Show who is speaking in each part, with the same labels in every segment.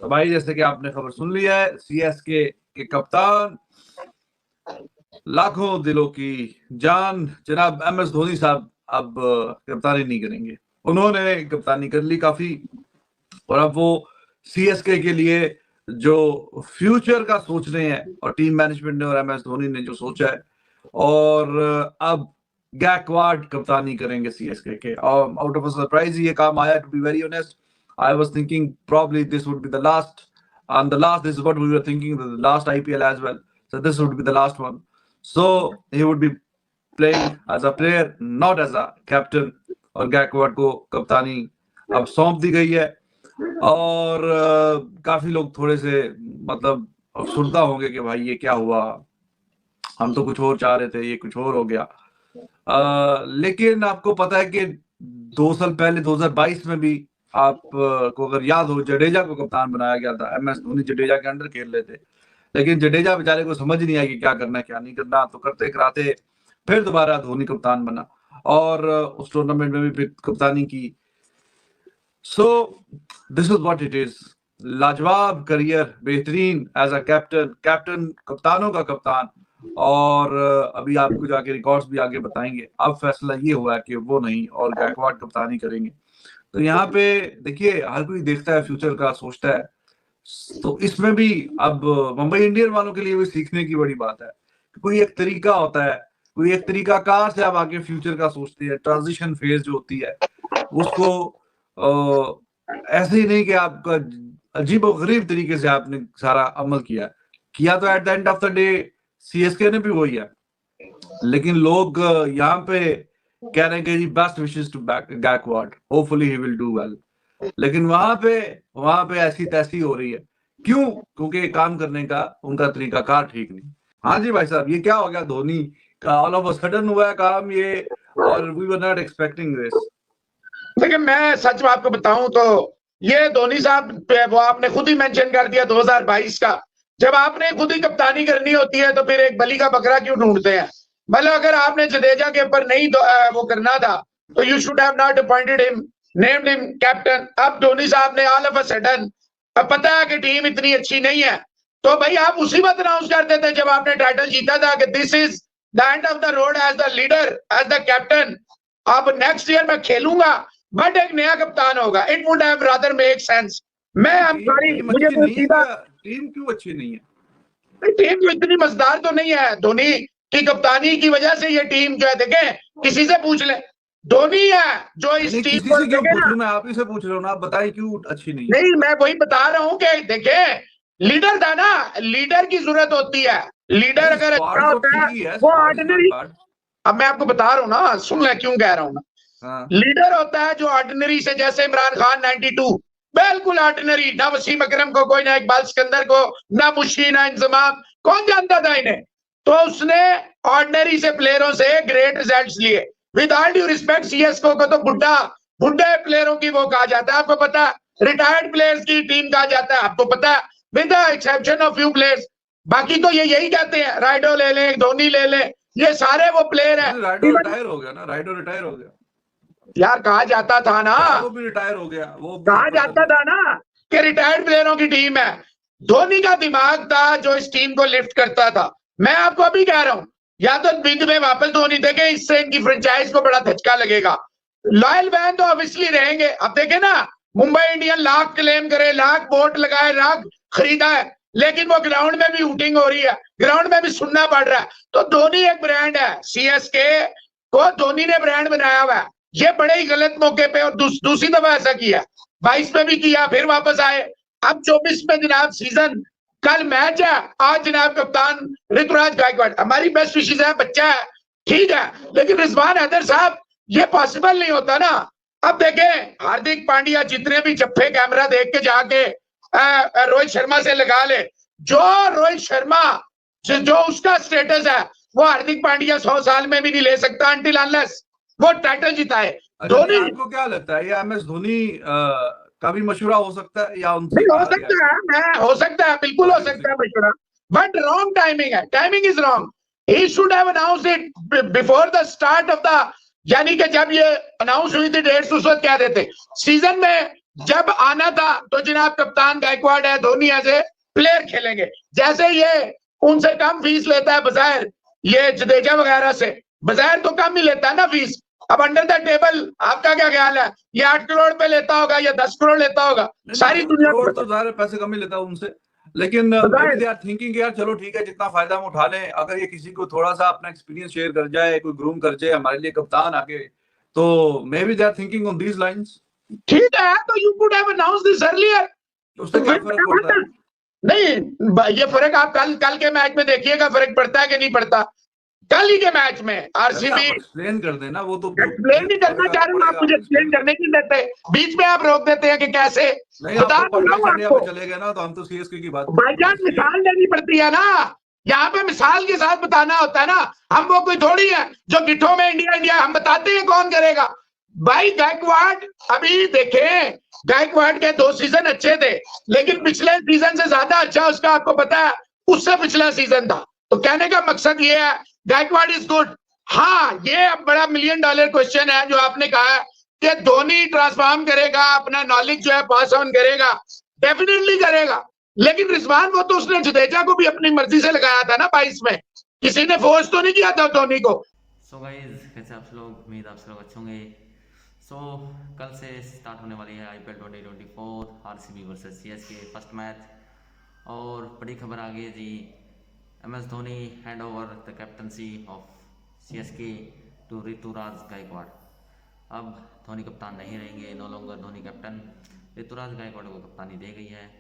Speaker 1: तो भाई जैसे कि आपने खबर सुन लिया है, सीएसके के कप्तान, लाखों दिलों की जान, जनाब एमएस धोनी साहब अब कप्तानी नहीं करेंगे। उन्होंने कप्तानी कर ली काफी, और अब वो सीएसके के लिए जो फ्यूचर का सोच रहे हैं, और टीम मैनेजमेंट ने और एमएस धोनी ने जो सोचा है, और अब गैकवार्ड कप्तानी करेंगे सीएसके के। आउट ऑफ अ सरप्राइज ये काम आया, to be very honest. I was thinking probably this would be the last, and this is what we were thinking, the last IPL as well. So this would be the last one. So he would be playing as a player, not as a captain. और गैकवार्ड को कप्तानी अब सौंप दी गई है, और काफी लोग थोड़े से मतलब अफसुर्दा होंगे कि भाई ये क्या हुआ, हम तो कुछ और चाह रहे थे, ये कुछ और हो गया। लेकिन आपको पता है कि 2 साल पहले 2022 में भी आप को अगर याद हो, जडेजा को कप्तान बनाया गया था। एमएस धोनी जडेजा के अंडर खेल रहे थे, लेकिन जडेजा बेचारे को समझ नहीं आया कि क्या करना है क्या नहीं करना, तो करते कराते फिर दोबारा धोनी कप्तान बना, और उस टूर्नामेंट में भी कप्तानी की। So this is what it is. लाजवाब करियर, बेहतरीन एज अ कैप्टन, कप्तानों का कप्तान। और अभी आपको जाके रिकॉर्ड्स भी आगे बताएंगे। अब फैसला ये हुआ है कि वो नहीं, और गैकवार्ड कप्तानी करेंगे। तो यहाँ पे देखिए, हर कोई देखता है, फ्यूचर का सोचता है। तो इसमें भी अब मुंबई इंडियन वालों के लिए भी सीखने की बड़ी बात है। कोई एक तरीका होता है, कोई एक तरीका कार से आप आगे फ्यूचर का सोचते हैं। ट्रांजिशन फेज जो होती है उसको ऐसे ही नहीं कि आपका अजीब और गरीब तरीके से आपने सारा अमल किया तो at the end of the day CSK ने भी वही है। लेकिन लोग यहाँ पे कह रहे हैं कि जी best wishes to Gaikwad, hopefully he will do well. लेकिन वहां पे ऐसी तैसी हो रही है। क्यों? क्योंकि काम करने का उनका तरीकाकार ठीक नहीं। हाँ जी भाई साहब, ये क्या हो गया? धोनी का ऑल ऑफ अ सडन हुआ है काम ये, और we were not expecting this.
Speaker 2: देखिए, मैं सच में आपको बताऊं तो ये धोनी साहब वो आपने खुद ही मेंशन कर दिया 2022 का। जब आपने खुद ही कप्तानी करनी होती है तो फिर एक बलि का बकरा क्यों ढूंढते हैं? मतलब अगर आपने जडेजा के ऊपर नहीं वो करना था तो you should have not appointed him, named him captain. अब धोनी साहब ने ऑल ऑफ अ सडन, अब पता है कि टीम इतनी अच्छी नहीं है, तो भाई आप उसी वक्त अनाउंस कर देते जब आपने टाइटल जीता था कि this is the end of the road as the leader, as the captain. अब नेक्स्ट ईयर मैं खेलूंगा बट एक नया कप्तान होगा। It would have rather make sense. मैं मुझे तो सीधा,
Speaker 1: टीम क्यों अच्छी नहीं है?
Speaker 2: टीम तो इतनी मजेदार तो नहीं है। धोनी की कप्तानी की वजह से ये टीम जो है, देखें किसी से पूछ ले, धोनी है जो इस टीम को,
Speaker 1: मैं आप ही से पूछ रहा हूँ ना, आप बताइए क्यों अच्छी नहीं है?
Speaker 2: नहीं, मैं वही बता रहा हूँ कि देखें, लीडर था ना, लीडर की जरूरत होती है। लीडर अगर अच्छा होता है वो ऑर्डिनरी, अब मैं आपको बता रहा हूँ ना, सुन ले क्यों कह रहा हूँ ना। लीडर होता है जो ऑर्डिनरी से, जैसे इमरान खान 92 बिल्कुल ऑर्डिनरी, ना वसीम अकरम को कोई, ना इकबाल सिकंदर को, ना मुशी, ना इंजमाम, कौन जानता था इन्हें? तो उसने ऑर्डिनरी से प्लेयरों से ग्रेट रिजल्ट्स लिए। With all due respect, CSK को तो बुढ़े प्लेयरों की वो कहा जाता है, आपको पता है, रिटायर्ड प्लेयर्स की टीम कहा जाता है, आपको पता है, with the exception of few players. बाकी तो ये यही कहते हैं, राइडो ले लें, धोनी ले लें, ये सारे वो प्लेयर हैं।
Speaker 1: राइडो रिटायर हो गया ना, राइडो रिटायर हो गया
Speaker 2: यार, कहा जाता था ना,
Speaker 1: वो भी रिटायर हो गया, वो
Speaker 2: कहा जाता था ना कि रिटायर्ड प्लेयरों की टीम है। धोनी का दिमाग था जो इस टीम को लिफ्ट करता था। मैं आपको अभी कह रहा हूं, या तो बिग में वापस धोनी देखे, इससे इनकी फ्रेंचाइज को बड़ा धचका लगेगा। लॉयल फैन तो ऑब्वियसली रहेंगे। अब देखे ना, मुंबई इंडियन लाख क्लेम करे, लाख वोट लगाए, लाख खरीदा है, लेकिन वो ग्राउंड में भी हूटिंग हो रही है, ग्राउंड में भी सुनना पड़ रहा है। तो धोनी एक ब्रांड है, सीएसके को धोनी ने ब्रांड बनाया हुआ है। ये बड़े ही गलत मौके पे, और दूसरी दफा ऐसा किया, 22 में भी किया, फिर वापस आए। अब 24 में जनाब सीजन, कल मैच है, आज जनाब कप्तान ऋतुराज गायकवाड़, हमारी बेस्ट विशेष है, बच्चा है, ठीक है, लेकिन रिजवान हैदर साहब, ये पॉसिबल नहीं होता ना। अब देखें, हार्दिक पांड्या जितने भी चप्पे कैमरा देख के जाके रोहित शर्मा से लगा ले, जो रोहित शर्मा जो उसका स्टेटस है, वो हार्दिक पांड्या 100 साल में भी नहीं ले सकता, अंटिल अनलेस वो टाइटल जिताए। धोनी,
Speaker 1: आपको क्या लगता है, ये एमएस धोनी का भी मशवरा हो सकता है या उनसे?
Speaker 2: हो सकता है, हो सकता है, बिल्कुल हो सकता है मशवरा, बट रॉन्ग टाइमिंग है, timing is wrong. He should have announced it before the start of the, यानी कि जब ये अनाउंस हुई थी डेट्स, उस वक्त कह रहे थे सीजन में जब आना था तो जनाब कप्तान गायकवाड़ है, धोनी एज ए प्लेयर खेलेंगे। जैसे ये उनसे कम फीस लेता है बजायर, ये जडेजा वगैरह से बजायर तो कम ही लेता है ना फीस। अब अंडर द टेबल आपका क्या ख्याल है, ये 8 करोड़ पे लेता होगा या 10 करोड़ लेता होगा? सारी दुनिया
Speaker 1: करोड़ तो ज़्यादा पैसे कम ही लेता है उनसे, लेकिन maybe they are thinking यार चलो ठीक है जितना फायदा हम उठा लें, अगर ये किसी को थोड़ा सा अपना एक्सपीरियंस शेयर कर जाए, कोई ग्रूम कर जाए हमारे लिए कप्तान आके, तो maybe they are thinking on these lines.
Speaker 2: ठीक है, तो you could have announce this earlier.
Speaker 1: उससे क्या फर्क पड़ता है?
Speaker 2: नहीं, ये फर्क आप कल के मैच में देखिएगा, फर्क पड़ता है कि नहीं पड़ता। कल ही के मैच में आरसीबी
Speaker 1: एक्सप्लेन कर देना, वो तो
Speaker 2: एक्सप्लेन नहीं करना चाह रहे हूँ, आप मुझे एक्सप्लेन करने की देते, बीच में आप रोक देते हैं कि कैसे। बता रहा हूँ आपको,
Speaker 1: चले गए ना तो हम तो सीएसके की बात,
Speaker 2: भाईजान मिसाल देनी पड़ती है ना, यहाँ पे मिसाल के साथ बताना होता है ना। हम वो कोई थोड़ी है जो गिठों में इंडिया इंडिया हम बताते हैं कौन करेगा। भाई गायकवाड़, अभी देखें गायकवाड़ के 2 सीजन अच्छे थे, लेकिन पिछले सीजन से ज्यादा अच्छा उसका आपको पता है उससे पिछला सीजन था। तो कहने का मकसद ये है गायकवाड़ इज गुड। हाँ, ये अब बड़ा $1 मिलियन क्वेश्चन है जो आपने कहा है कि धोनी ट्रांसफॉर्म करेगा, अपना नॉलेज जो है पास ऑन करेगा, डेफिनेटली करेगा। लेकिन रिजवान, वो तो उसने जडेजा को भी अपनी मर्जी से लगाया था ना 22 में, किसी ने फोर्स तो नहीं किया था धोनी को।
Speaker 3: सो गाइस, कैसे आप लोग? उम्मीद आप लोग अच्छे होंगे। सो कल से स्टार्ट होने वाली है IPL 2024 RCB versus CSK first match, और बड़ी खबर आ गई है जी, MS Dhoni hand over the captaincy of CSK to Ruturaj Gaikwad. अब धोनी कप्तान नहीं रहेंगे, no longer Dhoni captain. Ruturaj Gaikwad को कप्तानी दी गई है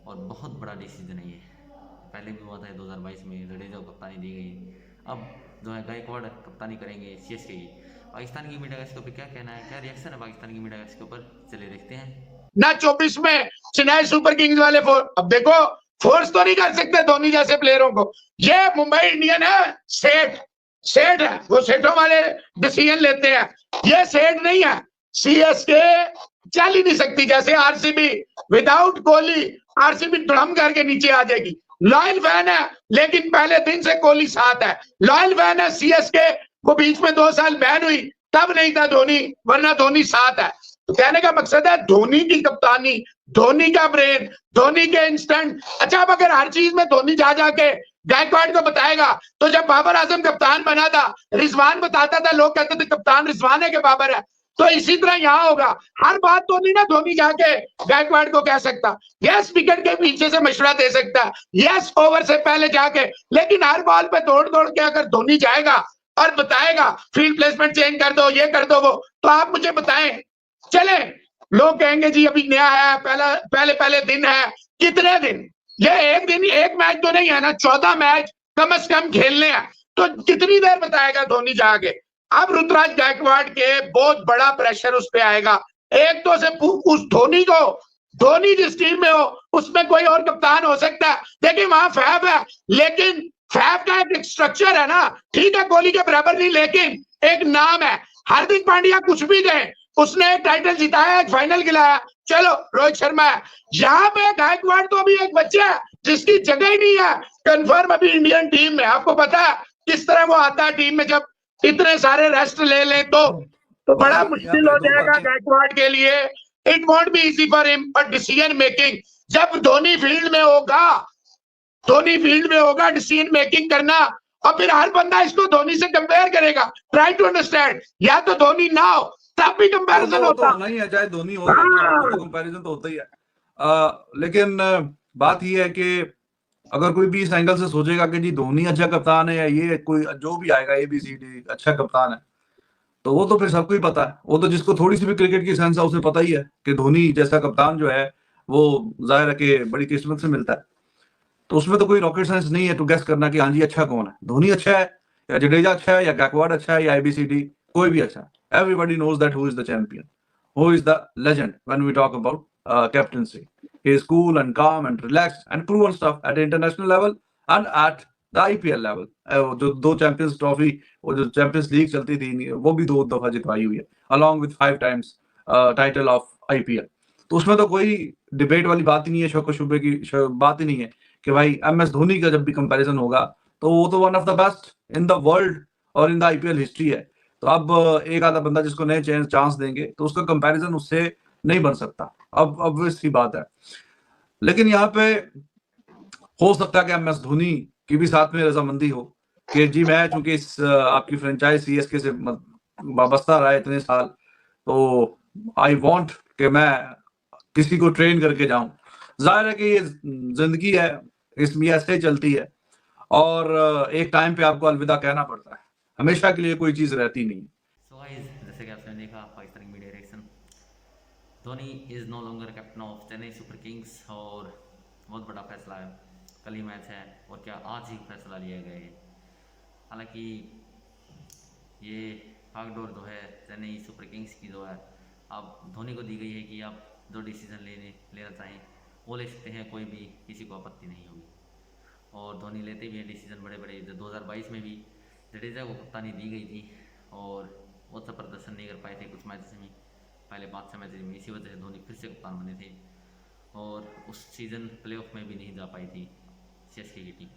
Speaker 3: और बहुत बड़ा डिसीजन है ये। पहले भी हुआ था 2022 में, जडेजा को कप्तानी दी गई। अब जो है गायकवाड़ कप्तानी करेंगे सीएसके की। पाकिस्तान की मीडिया का इसके ऊपर क्या कहना है, क्या रिएक्शन है पाकिस्तान की मीडिया का इसके ऊपर, चलिए देखते हैं
Speaker 2: ना। 24 में चेन्नई सुपर किंग्स वाले अब देखो, फोर्स तो नहीं कर सकते धोनी जैसे प्लेयरों को। ये मुंबई इंडियन है, सेठ है, वो सेठों वाले डिसीजन लेते हैं, ये सेठ नहीं है। सीएसके चल ही नहीं सकती, जैसे आरसीबी विदाउट कोहली, आरसीबी धड़म करके नीचे आ जाएगी। लॉयल फैन है, लेकिन पहले दिन से कोहली साथ है। लॉयल फैन है सीएसके, वो बीच में 2 साल बैन हुई तब नहीं था धोनी, वरना धोनी साथ है। तो कहने का मकसद है धोनी की कप्तानी, धोनी का ब्रेन, धोनी के इंस्टेंट। अच्छा, अब अगर हर चीज में धोनी जा जाके गायकवाड़ को बताएगा, तो जब बाबर आजम कप्तान बना था, रिजवान बताता था, लोग कहते थे कप्तान रिजवान है कि बाबर है। तो इसी तरह यहाँ होगा, हर बात तो नहीं ना धोनी जाके गायकवाड़ को कह सकता। यस, विकेट के पीछे से मशवरा दे सकता है, यस ओवर से पहले जाके, लेकिन हर बॉल पे दौड़ दौड़ के अगर धोनी जाएगा और बताएगा फील्ड प्लेसमेंट चेंज कर दो, ये कर दो वो, तो आप मुझे बताएं। चले, लोग कहेंगे जी अभी नया है, पहले दिन है। कितने दिन? ये एक दिन, एक मैच तो नहीं है ना, 14 मैच कम से कम खेलने हैं, तो कितनी देर बताएगा धोनी जाके। अब ऋतुराज गायकवाड़ के बहुत बड़ा प्रेशर उस पे आएगा। एक तो से उस धोनी को, धोनी जिस टीम में हो उसमें कोई और कप्तान हो सकता है। देखिए वहां फैब है, लेकिन फैब का एक स्ट्रक्चर है ना, ठीक है कोहली के बराबर नहीं, लेकिन एक नाम है। हार्दिक पांड्या कुछ भी दें, उसने एक टाइटल जिताया, एक फाइनल खिलाया, चलो रोहित शर्मा है। यहाँ पे गायकवाड़ तो अभी एक बच्चा है जिसकी जगह ही नहीं है कंफर्म अभी इंडियन टीम में। आपको पता है किस तरह वो आता है टीम में, जब इतने सारे रेस्ट ले लें तो बड़ा मुश्किल हो जाएगा गायकवाड़ के लिए। It won't be easy for him, but decision making जब धोनी फील्ड में होगा डिसीजन मेकिंग करना, और फिर हर बंदा इसको धोनी से कंपेयर करेगा। ट्राई टू अंडरस्टैंड, या तो धोनी ना हो तब भी कंपैरिजन होता
Speaker 1: नहीं है, चाहे धोनी हो तो कंपैरिजन तो होता ही है। लेकिन बात ये है कि अगर कोई भी इस एंगल से सोचेगा कि जी धोनी अच्छा कप्तान है या ये कोई जो भी आएगा ABCD अच्छा कप्तान है, तो वो तो फिर सबको ही पता है। वो तो जिसको थोड़ी सी भी क्रिकेट की सेंस है उसे पता ही है कि धोनी जैसा कप्तान जो है वो जाहिर है कि बड़ी किस्मत से मिलता है। तो उसमें तो कोई रॉकेट साइंस नहीं है टू गेस करना कि हाँ जी अच्छा कौन है, धोनी अच्छा है या जडेजा अच्छा है या गायकवाड़ अच्छा है या ABCD कोई भी अच्छा है। Everybody knows that who is the champion, who is the legend when we talk about captaincy. He is cool and calm and relaxed and proven stuff at the international level and at the IPL level. जो 2 champions trophy, वो जो champions league चलती थी वो भी 2 दफा जितवाई हुई है, along with 5 times title of IPL। तो उसमें तो कोई डिबेट वाली बात ही नहीं है, शौक शुबे की बात ही नहीं है कि भाई MS धोनी का जब भी कंपैरिजन होगा तो वो तो one of the best in the world और इन द IPL हिस्ट्री है। तो अब एक आधा बंदा जिसको नए चांस देंगे तो उसका कंपैरिजन उससे नहीं बन सकता। अब ऑब्वियस सी बात है। लेकिन यहाँ पे हो सकता है कि एमएस धोनी की भी साथ में रजामंदी हो कि जी मैं चूंकि इस आपकी फ्रेंचाइज सीएसके से वाबस्ता रहा है इतने साल, तो आई वांट कि मैं किसी को ट्रेन करके जाऊं। जाहिर है कि ये जिंदगी है, इसमें ऐसे ही चलती है और एक टाइम पे आपको अलविदा कहना पड़ता है, हमेशा के लिए कोई चीज रहती नहीं।
Speaker 3: सो गाइस, जैसे कि आपने देखा Pakistani media reaction, Dhoni is no longer captain of Chennai super kings और बहुत बड़ा फैसला है। कल ही मैच है और क्या आज ही फैसला लिया गया है। हालांकि ये भागदौड़ जो है चेन्नई सुपर किंग्स की जो है अब धोनी को दी गई है कि आप जो डिसीजन लेना चाहें वो ले सकते हैं, कोई भी किसी को आपत्ति नहीं होगी। और धोनी लेते भी हैं डिसीजन बड़े बड़े। 2022 में भी जडेजा को कप्तानी दी गई थी और वो अच्छा प्रदर्शन नहीं कर पाए थे कुछ मैचेस में, पहले 5-6 मैचेस में। इसी वजह से धोनी फिर से कप्तान बने थे और उस सीज़न प्लेऑफ में भी नहीं जा पाई थी सीएसके की टीम।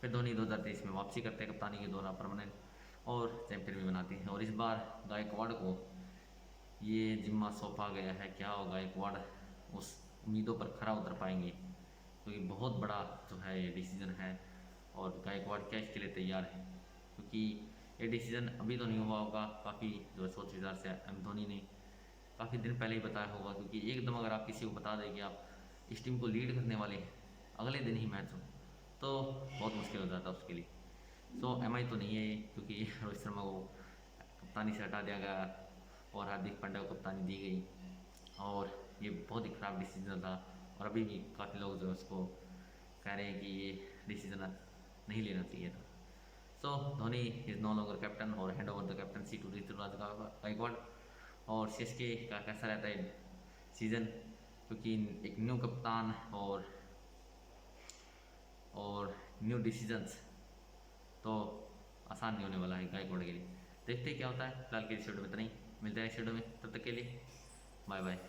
Speaker 3: फिर धोनी 2023 में वापसी करते हैं कप्तानी के दौरान परमानेंट और चैंपियन भी बनाते हैं। और इस बार गायकवाड़ को ये जिम्मा सौंपा गया है। क्या हो गायकवाड़ उस उम्मीदों पर खरा उतर पाएंगे, क्योंकि बहुत बड़ा जो है ये डिसीजन है और गायकवाड़ क्या इसके लिए तैयार है, क्योंकि ये डिसीजन अभी तो नहीं हुआ होगा, काफ़ी जो है सोच विचार से एम धोनी ने काफ़ी दिन पहले ही बताया होगा। क्योंकि एकदम अगर आप किसी को बता दें कि आप इस टीम को लीड करने वाले हैं, अगले दिन ही मैच हो, तो बहुत मुश्किल हो जाता है उसके लिए। सो एमआई तो नहीं है ये, क्योंकि रोहित शर्मा को कप्तानी से हटा दिया गया और हार्दिक पांड्या को कप्तानी दी गई और ये बहुत ही ख़राब डिसीजन था। और अभी भी काफ़ी लोग जो है उसको कह रहे हैं कि ये डिसीजन नहीं लेना चाहिए था। So Dhoni is no longer captain और hand over the captaincy to Ruturaj Gaikwad. और सीएसके का कैसा रहता है सीज़न, क्योंकि एक न्यू कप्तान और न्यू डिसीजंस तो आसान नहीं होने वाला है गायकवाड़ के लिए। देखते हैं क्या होता है। फिलहाल के इस वीडियो में इतना ही, मिलते हैं इस वीडियो में, तब तक के लिए बाय बाय।